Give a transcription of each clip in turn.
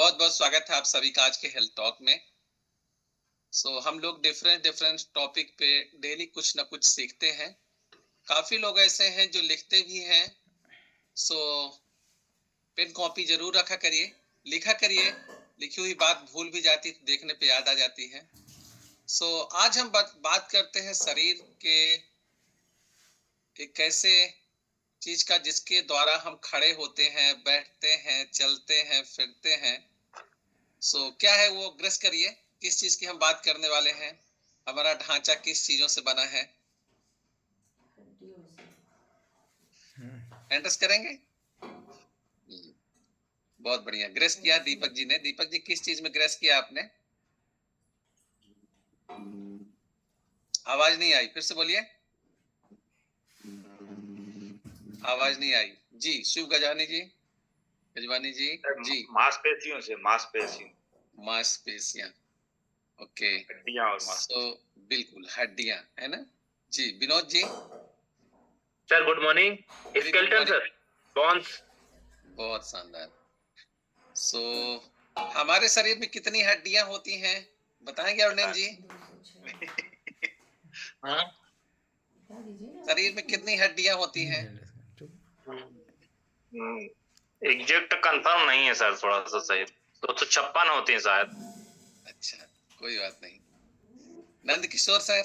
बहुत बहुत स्वागत है आप सभी का आज के हेल्थ टॉक में। हम लोग डिफरेंट डिफरेंट टॉपिक पे डेली कुछ ना कुछ सीखते हैं। काफी लोग ऐसे हैं जो लिखते भी हैं। सो पेन कॉपी जरूर रखा करिए, लिखा करिए। लिखी हुई बात भूल भी जाती तो देखने पे याद आ जाती है। आज हम बात करते हैं शरीर के एक ऐसे चीज का जिसके द्वारा हम खड़े होते हैं, बैठते हैं, चलते हैं, फिरते हैं। क्या है वो? ग्रेस करिए। किस चीज की हम बात करने वाले हैं? हमारा ढांचा किस चीजों से बना है? एंट्रेस करेंगे। बहुत बढ़िया, ग्रेस किया दीपक जी ने। दीपक जी, किस चीज में ग्रेस किया आपने? आवाज नहीं आई, फिर से बोलिए। आवाज नहीं आई जी। शिव गजानी जी, गजवानी जी। जी, मांसपेशियों से मांसपेशियां। ओके। हड्डियां और मांस। बिल्कुल हड्डियां, है ना जी। Vinod ji. Sir good morning. Skeleton sir, bones. बहुत शानदार। हमारे शरीर में कितनी हड्डियां होती हैं बताएंगे अरुण जी? हाँ, शरीर में कितनी हड्डियां होती हैं? एग्जैक्ट कंफर्म नहीं है सर, थोड़ा सा सही 256 होती है शायद। अच्छा, कोई बात नहीं। नंद किशोर सर।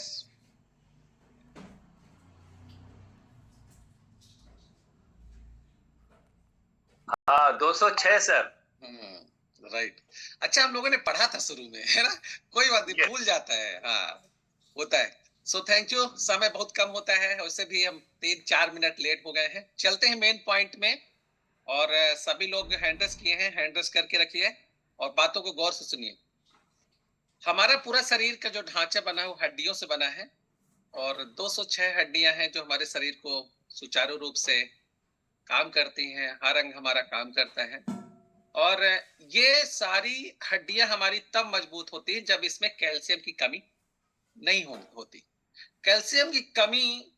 हाँ 206 सर। राइट। अच्छा, हम लोगों ने पढ़ा था शुरू में, है ना? कोई बात नहीं, भूल जाता है। हाँ, होता है। Thank you. समय बहुत कम होता है, वैसे भी हम 3-4 मिनट लेट हो गए हैं। चलते हैं मेन पॉइंट में। और सभी लोग हैंड रेस किए हैं, हैंड रेस करके रखिए और बातों को गौर से सुनिए। हमारा पूरा शरीर का जो ढांचा बना है वो हड्डियों से बना है और 206 हड्डियां हैं जो हमारे शरीर को सुचारू रूप से काम करती हैं। हर अंग हमारा काम करता है और ये सारी हड्डियां हमारी तब मजबूत होती हैं जब इसमें कैल्शियम की कमी नहीं होती। कैल्शियम की कमी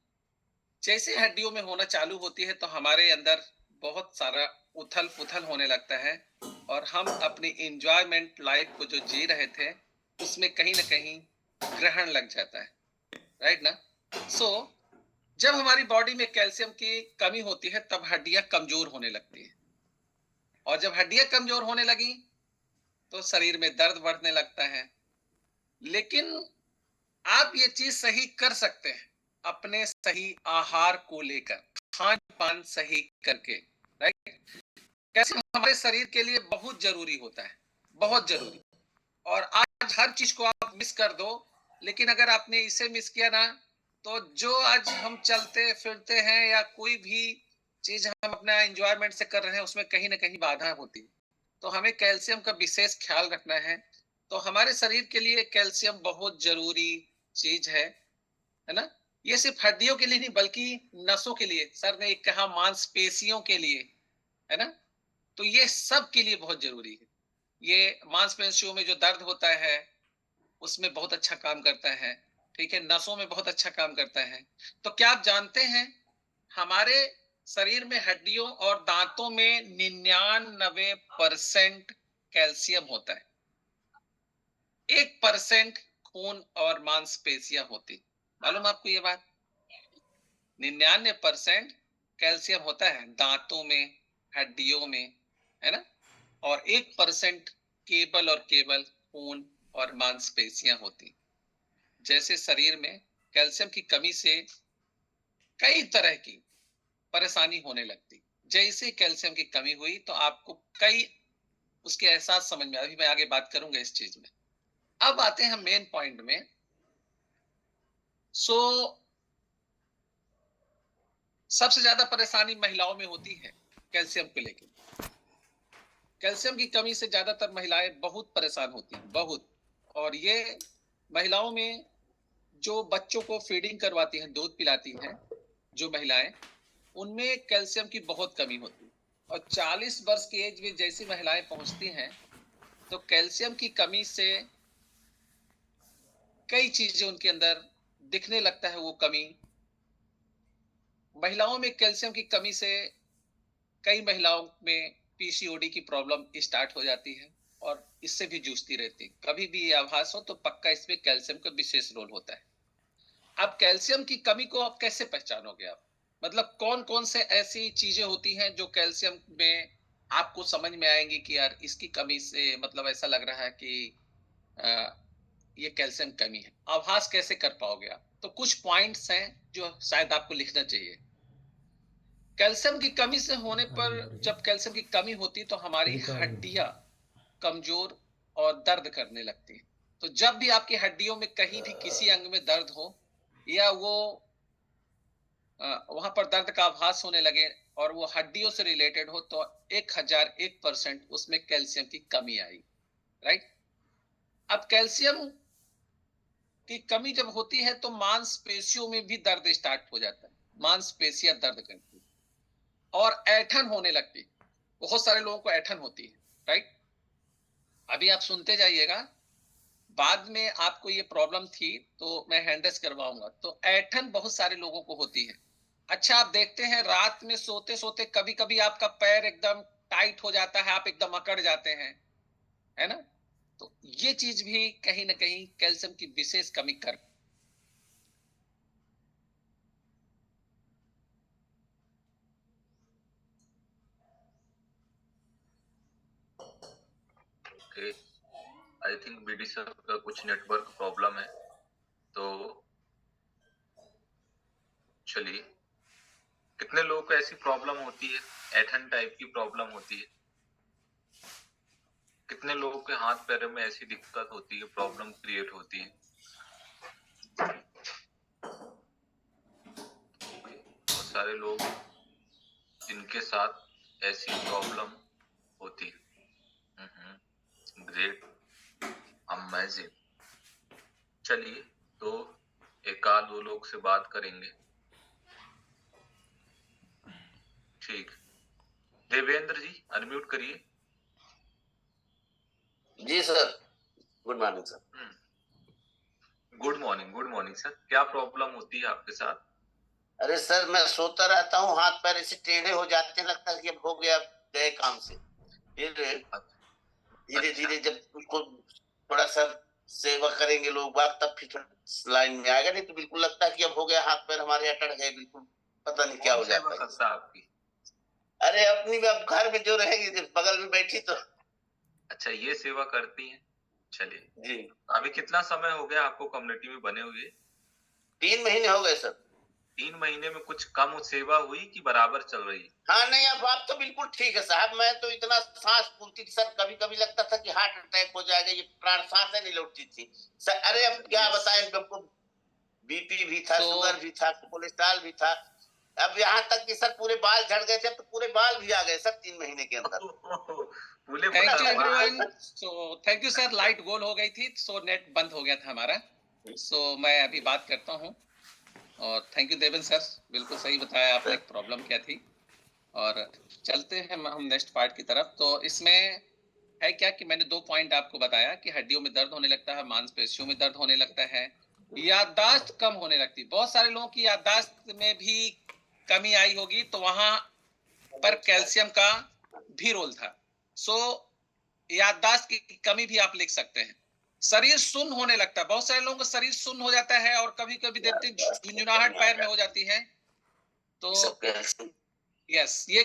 जैसे हड्डियों में होना चालू होती है तो हमारे अंदर बहुत सारा उथल पुथल होने लगता है और हम अपनी इंजॉयमेंट लाइफ को जो जी रहे थे उसमें कहीं ना कहीं ग्रहण लग जाता है। राइट ना? सो जब हमारी बॉडी में कैल्शियम की कमी होती है तब हड्डियां कमजोर होने लगती है और जब हड्डियां कमजोर होने लगी तो शरीर में दर्द बढ़ने लगता है। लेकिन आप ये चीज सही कर सकते हैं अपने सही आहार को लेकर, खान पान सही करके। राइट? कैसे हमारे शरीर के लिए बहुत जरूरी होता है, बहुत जरूरी। और आज हर चीज को आप मिस कर दो, लेकिन अगर आपने इसे मिस किया ना तो जो आज हम चलते फिरते हैं या कोई भी चीज हम अपना एंजॉयमेंट से कर रहे हैं उसमें कहीं ना कहीं बाधा होती है। तो हमें कैल्शियम का विशेष ख्याल रखना है। तो हमारे शरीर के लिए कैल्शियम बहुत जरूरी चीज है ना? ये सिर्फ हड्डियों के लिए नहीं बल्कि नसों के लिए, सर ने एक कहा मांसपेशियों के लिए, है ना? तो ये सब के लिए बहुत जरूरी है। ये मांसपेशियों में जो दर्द होता है उसमें बहुत अच्छा काम करता है। ठीक है, नसों में बहुत अच्छा काम करता है। तो क्या आप जानते हैं हमारे शरीर में हड्डियों और दांतों में 99% कैल्शियम होता है। 1% खून और मांसपेशियां होती। मालूम आपको ये बात? 99% कैल्शियम होता है दांतों में, हड्डियों में, है ना? और 1% केवल और केवल खून और मांसपेशियां होती। जैसे शरीर में कैल्शियम की कमी से कई तरह की परेशानी होने लगती। जैसे कैल्शियम की कमी हुई तो आपको कई उसके एहसास समझ में, अभी मैं आगे बात करूंगा इस चीज में। अब आते हैं मेन पॉइंट में। सो सबसे ज्यादा परेशानी महिलाओं में होती है कैल्शियम को लेकर। कैल्शियम की कमी से ज्यादातर महिलाएं बहुत परेशान होती हैं, बहुत। और ये महिलाओं में जो बच्चों को फीडिंग करवाती हैं, दूध पिलाती हैं जो महिलाएं, उनमें कैल्शियम की बहुत कमी होती है। और 40 वर्ष की एज में जैसी महिलाएं पहुंचती हैं तो कैल्शियम की कमी से कई चीजें उनके अंदर दिखने लगता है। वो कमी महिलाओं में कैल्शियम की कमी से कई महिलाओं में पीसीओडी की प्रॉब्लम स्टार्ट हो जाती है। और इससे भी जूझती रहती। कभी भी ये आभास हो तो पक्का इसमें कैल्शियम का विशेष रोल होता है। अब कैल्शियम की कमी को आप कैसे पहचानोगे आप? मतलब कौन-कौन से ऐसी चीजें होती हैं जो कैल्शियम में आपको समझ में आएंगी कि यार इसकी कमी से मतलब ऐसा लग रहा है कि अ, ये कैल्शियम कमी है। आभास कैसे कर पाओगे आप? तो कुछ पॉइंट्स हैं जो शायद आपको लिखना चाहिए। कैल्शियम की कमी से होने पर जब कैल्शियम की कमी होती है तो हमारी हड्डियां कमजोर और दर्द करने लगती हैं। तो जब भी आपकी हड्डियों में कहीं भी किसी अंग में दर्द हो या वो वहां पर दर्द का आभास होने लगे और वो हड्डियों से रिलेटेड हो तो 1001% उसमें कैल्शियम की कमी आई। राइट। अब कैल्शियम की कमी जब होती है तो मांसपेशियों में भी दर्द स्टार्ट हो जाता है। मांसपेशियां दर्द करती है और ऐठन होने लगती है। बहुत सारे लोगों को ऐठन होती है। राइट। अभी आप सुनते जाइएगा, बाद में आपको ये प्रॉब्लम थी तो मैं हैंडस करवाऊंगा। तो ऐठन बहुत सारे लोगों को होती है। अच्छा, आप देखते हैं रात में सोते सोते कभी कभी आपका पैर एकदम टाइट हो जाता है, आप एकदम अकड़ जाते हैं, है ना? तो ये चीज भी कहीं ना कहीं कैल्शियम की विशेष कमी कर। Okay, I think BD sir का कुछ नेटवर्क प्रॉब्लम है, तो चलिए। कितने लोगों को ऐसी प्रॉब्लम होती है, ऐठन टाइप की प्रॉब्लम होती है? कितने लोगों के हाथ पैरों में ऐसी दिक्कत होती है, प्रॉब्लम क्रिएट होती है? बहुत सारे लोग जिनके साथ ऐसी प्रॉब्लम होती है। Great, amazing. चलिए, तो एक आध दो लोग से बात करेंगे। ठीक, देवेंद्र जी अनम्यूट करिए। जी sir, good morning sir. Good morning sir. क्या प्रॉब्लम होती है आपके साथ? अरे सर, मैं सोता रहता हूँ, हाथ पैर ऐसे टेढ़े हो जाते हैं, लगता है कि अब हो गया, गए काम से। फिर धीरे धीरे जब उसको थोड़ा सा सेवा करेंगे लोग बात, तब फिर लाइन में आएगा, नहीं तो बिल्कुल लगता है कि अब हो गया, हाथ पैर हमारे अटक गए, बिल्कुल पता नहीं क्या हो जाता है। करता है आपकी? अरे अपनी अब घर में जो रहेगी, जब बगल में बैठी तो। अच्छा, ये सेवा करती हैं। चलिए जी, अभी कितना समय हो गया आपको कम्युनिटी में बने हुए? 3 महीने हो गए सर। 3 महीने में कुछ कम सेवा हुई कि बराबर चल रही? हाँ नहीं, अब आप तो बिल्कुल ठीक है साहब। मैं तो इतना सांस फूलती थी सर, कभी कभी लगता था कि हार्ट अटैक हो जाएगा, ये प्राण सांसें नहीं लौटती थी सर। अरे अब क्या बताएं, आपको बीपी भी था, शुगर भी था, कोलेस्ट्रॉल भी था। अब यहाँ तक कि सर पूरे बाल झड़ गए थे, अब तो पूरे बाल भी आ गए सर 3 महीने के अंदर। Thank you everyone. So thank you sir. Light गोल हो गई थी, सो नेट बंद हो गया था हमारा। सो मैं अभी बात करता हूँ। और थैंक यू देवेंद्र सर, बिल्कुल सही बताया आपने प्रॉब्लम क्या थी। और चलते हैं हम नेक्स्ट पार्ट की तरफ। तो इसमें है क्या कि मैंने 2 पॉइंट आपको बताया कि हड्डियों में दर्द होने लगता है, मांसपेशियों में दर्द होने लगता है, याददाश्त कम होने लगती है। बहुत सारे लोगों की याददाश्त में भी कमी आई होगी, तो वहां पर कैल्शियम का भी रोल था। सो याददाश्त की कमी भी आप लिख सकते हैं। शरीर सुन्न होने लगता है। बहुत सारे लोगों का शरीर सुन्न हो जाता है और कभी कभी देखते हैं झुंझुनाहट पैर में हो जाती है। तो यस, ये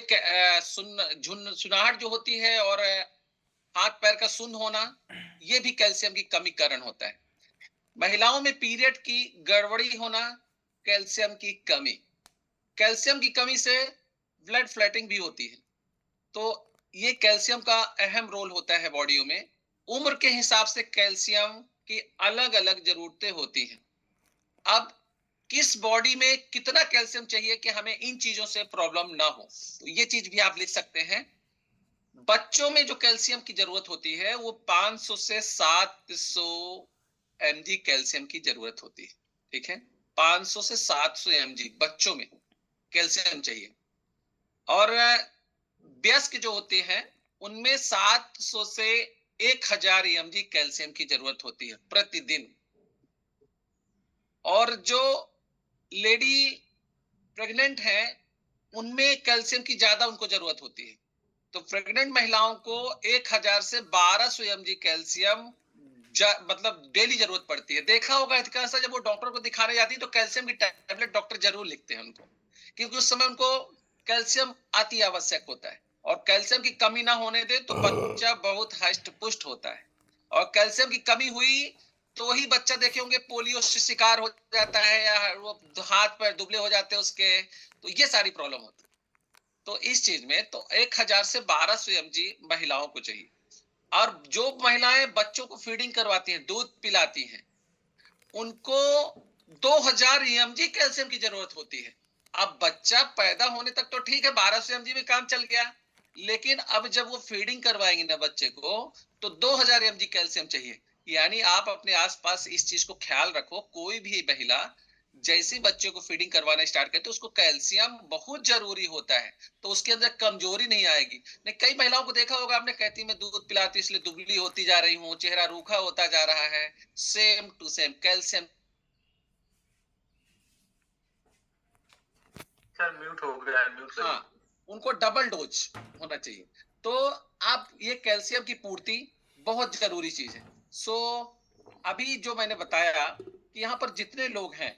झुंझुनाहट जो होती है और हाथ पैर का सुन्न होना, ये भी कैल्शियम की कमी कारण होता है। महिलाओं में पीरियड की गड़बड़ी होना, कैल्शियम की कमी। कैल्शियम की कमी से ब्लड फ्लैटिंग भी होती है। तो ये कैल्शियम का अहम रोल होता है बॉडी में। उम्र के हिसाब से कैल्शियम की अलग अलग जरूरतें होती हैं। अब किस बॉडी में कितना कैल्शियम चाहिए कि हमें इन चीजों से प्रॉब्लम ना हो, तो ये चीज भी आप लिख सकते हैं। बच्चों में जो कैल्शियम की जरूरत होती है वो 500 से 700 mg कैल्शियम की जरूरत होती है। ठीक है, 500 से 700 mg बच्चों में कैल्शियम चाहिए। और वयस्क जो होते हैं उनमें 700 से 1000 mg कैल्शियम की जरूरत होती है प्रतिदिन। और जो लेडी प्रेग्नेंट है उनमें कैल्शियम की ज्यादा उनको जरूरत होती है। तो प्रेग्नेंट महिलाओं को 1000 से 1200 mg कैल्शियम मतलब डेली जरूरत पड़ती है। देखा होगा ऐसा, जब वो डॉक्टर को दिखाने जाती है तो कैल्शियम की टैबलेट डॉक्टर जरूर लिखते हैं उनको, क्योंकि उस समय उनको कैल्शियम अति आवश्यक होता है। और कैल्शियम की कमी ना होने दे तो बच्चा बहुत हष्ट पुष्ट होता है। और कैल्शियम की कमी हुई तो वही बच्चा देखे होंगे पोलियो से शिकार हो जाता है, या वो हाथ पैर दुबले हो जाते हैं उसके। तो ये सारी प्रॉब्लम होती है। तो इस चीज में तो 1000 से 1200 mg महिलाओं को चाहिए। और जो महिलाएं बच्चों को फीडिंग करवाती हैं, दूध पिलाती हैं, उनको 2000 mg कैल्शियम की जरूरत होती है। अब बच्चा पैदा होने तक तो ठीक है, 1200 mg में काम चल गया, लेकिन अब जब वो फीडिंग करवाएंगे ना बच्चे को तो 2000 mg कैल्शियम चाहिए। यानी आप अपने आसपास इस चीज को ख्याल रखो, कोई भी महिला जैसे बच्चे को फीडिंग करवाना स्टार्ट करते उसको कैल्शियम बहुत जरूरी होता है, तो उसके अंदर कमजोरी नहीं आएगी। नहीं, कई महिलाओं को देखा होगा आपने, कहती मैं दूध पिलाती इसलिए दुबली होती जा रही हूँ, चेहरा रूखा होता जा रहा है। Same to same calcium. Sir mute हो गया है, म्यूट करिए। हाँ, उनको डबल डोज होना चाहिए। तो आप ये कैल्शियम की पूर्ति बहुत जरूरी चीज है। सो अभी जो मैंने बताया कि यहाँ पर जितने लोग हैं,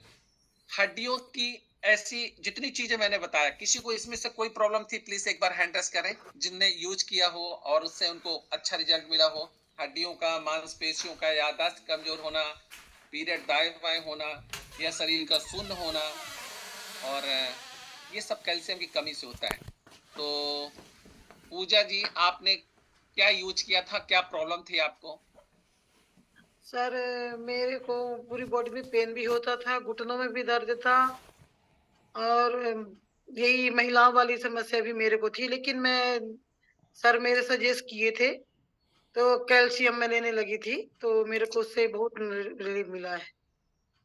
हड्डियों की ऐसी जितनी चीजें मैंने बताया, किसी को इसमें से कोई प्रॉब्लम थी प्लीज एक बार हैंड रेस करें, जिनने यूज किया हो और उससे उनको अच्छा रिजल्ट मिला हो। हड्डियों का, मांसपेशियों का, याददाश्त कमजोर होना, पीरियड दाएं बाएं होना, या शरीर का शून्य होना, और ये सब कैल्शियम की कमी से होता है। तो पूजा जी, आपने क्या यूज किया था, क्या प्रॉब्लम थी आपको? सर मेरे को पूरी बॉडी में पेन भी होता था, घुटनों में भी दर्द था, और यही महिलाओं वाली समस्या भी मेरे को थी। लेकिन मैं सर मेरे सजेस्ट किए थे तो कैल्शियम मैं लेने लगी थी, तो मेरे को उससे बहुत रिलीफ मिला है।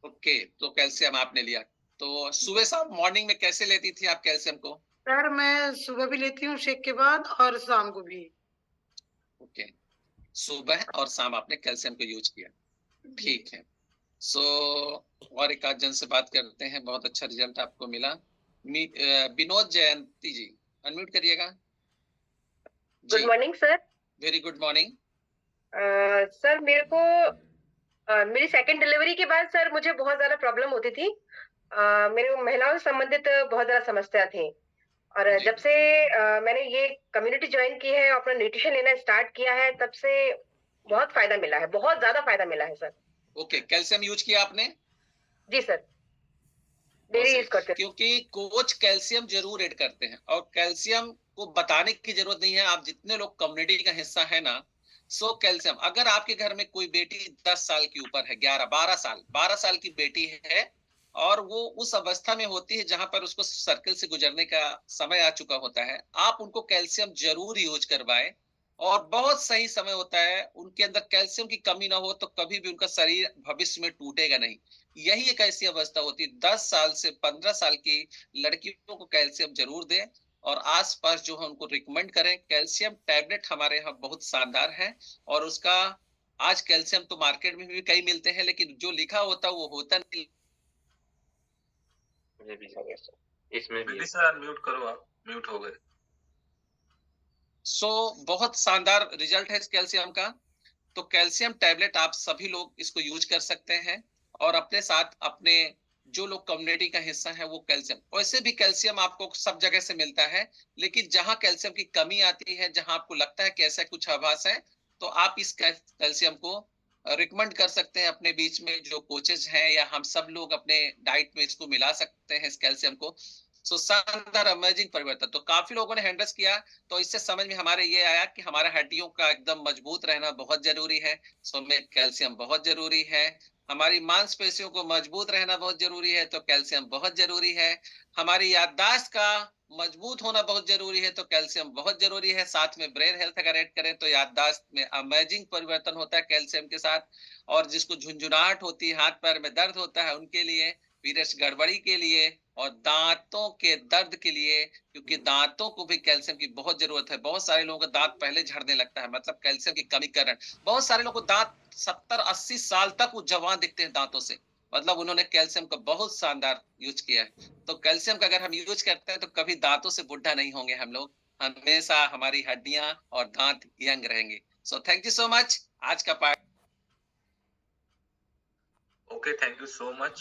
ओके, तो कैल्शियम आपने लिया। तो सुबह शाम मॉर्निंग में कैसे लेती थी आप कैल्शियम को? सर मैं सुबह भी लेती हूँ शेक के बाद, और शाम को भी। ओके, सुबह और शाम आपने कैल्शियम को यूज किया, ठीक है। सो और एक आध जन से बात करते हैं, बहुत अच्छा रिजल्ट आपको मिला। विनोद जयंती जी, अनम्यूट करिएगा। Good morning sir. Very good morning. Sir मेरे को मेरी सेकंड डिलीवरी के बाद सर मुझे बहुत ज्यादा प्रॉब्लम होती थी। मेरे को महिलाओं से संबंधित बहुत ज्यादा समस्या थी, और जी। जब से मैंने ये कम्युनिटी ज्वाइन की है, अपना न्यूट्रिशन लेना स्टार्ट किया है, तब से बहुत फायदा मिला है, बहुत ज्यादा फायदा मिला है सर। ओके, कैल्शियम यूज किया आपने? जी सर, डेली यूज करते हैं। क्योंकि कोच कैल्शियम जरूर ऐड करते हैं, और कैल्शियम को बताने की जरूरत नहीं है। आप जितने लोग कम्युनिटी का हिस्सा है ना, सो कैल्शियम, अगर आपके घर में कोई बेटी 10 साल की ऊपर है, 12 साल की बेटी है, और वो उस अवस्था में होती है जहां पर उसको सर्कल से गुजरने का समय आ चुका होता है, आप उनको कैल्शियम जरूर यूज करवाएं। और बहुत सही समय होता है, उनके अंदर कैल्शियम की कमी ना हो तो कभी भी उनका शरीर भविष्य में टूटेगा नहीं। यही एक ऐसी अवस्था होती है। 10 साल से 15 साल की लड़कियों को कैल्शियम जरूर दें, और आसपास जो है उनको रिकमेंड करें। कैल्शियम टैबलेट हमारे यहाँ बहुत शानदार है, और उसका आज कैल्शियम तो मार्केट में भी कई मिलते हैं, लेकिन जो लिखा होता है वो होता नहीं। इसमें भी सर अनम्यूट करो, आप म्यूट हो गए। सो बहुत शानदार रिजल्ट है इस कैल्शियम का। तो कैल्शियम टैबलेट आप सभी लोग इसको यूज कर सकते हैं, और अपने साथ अपने जो लोग कम्युनिटी का हिस्सा है वो कैल्शियम, वैसे भी कैल्शियम आपको सब जगह से मिलता है, लेकिन जहां कैल्शियम की कमी आती है, जहां आपको लगता है कि ऐसा कुछ आभास है, तो आप इस कैल्शियम को रिकमेंड कर सकते हैं अपने बीच में जो कोचेज हैं, या हम सब लोग अपने डाइट में इसको मिला सकते हैं इस कैल्शियम को। सो शानदार अमेजिंग परिवर्तन। तो काफी लोगों ने हैंडल्स किया, तो इससे समझ में हमारे ये आया कि हमारे हड्डियों का एकदम मजबूत रहना बहुत जरूरी है, सो में कैल्शियम बहुत जरूरी है। हमारी मांसपेशियों को मजबूत रहना बहुत जरूरी है, तो कैल्शियम बहुत जरूरी है। हमारी याददाश्त का मजबूत होना बहुत जरूरी है, तो कैल्शियम बहुत जरूरी है। साथ में ब्रेन हेल्थ अगर ऐड करें तो याददाश्त में अमेजिंग परिवर्तन होता है कैल्शियम के साथ। और जिसको झुंझुनाहट होती है, हाथ पैर में दर्द होता है, उनके लिए, पीरियड्स गड़बड़ी के लिए, और दांतों के दर्द के लिए, क्योंकि दांतों को भी कैल्शियम की बहुत जरूरत है। बहुत सारे लोगों का दांत पहले झड़ने लगता है, मतलब कैल्शियम की कमी के कारण। बहुत सारे लोगों को दांत 70-80 साल तक वो जवान दिखते हैं दांतों से, मतलब उन्होंने कैल्शियम का बहुत शानदार यूज किया है। तो कैल्शियम का अगर हम यूज करते हैं तो कभी दांतों से बुढ़ा नहीं होंगे हम लोग। हमेशा हमारी हड्डियां और दांत यंग रहेंगे। सो थैंक यू सो मच। आज का part okay, thank you so much.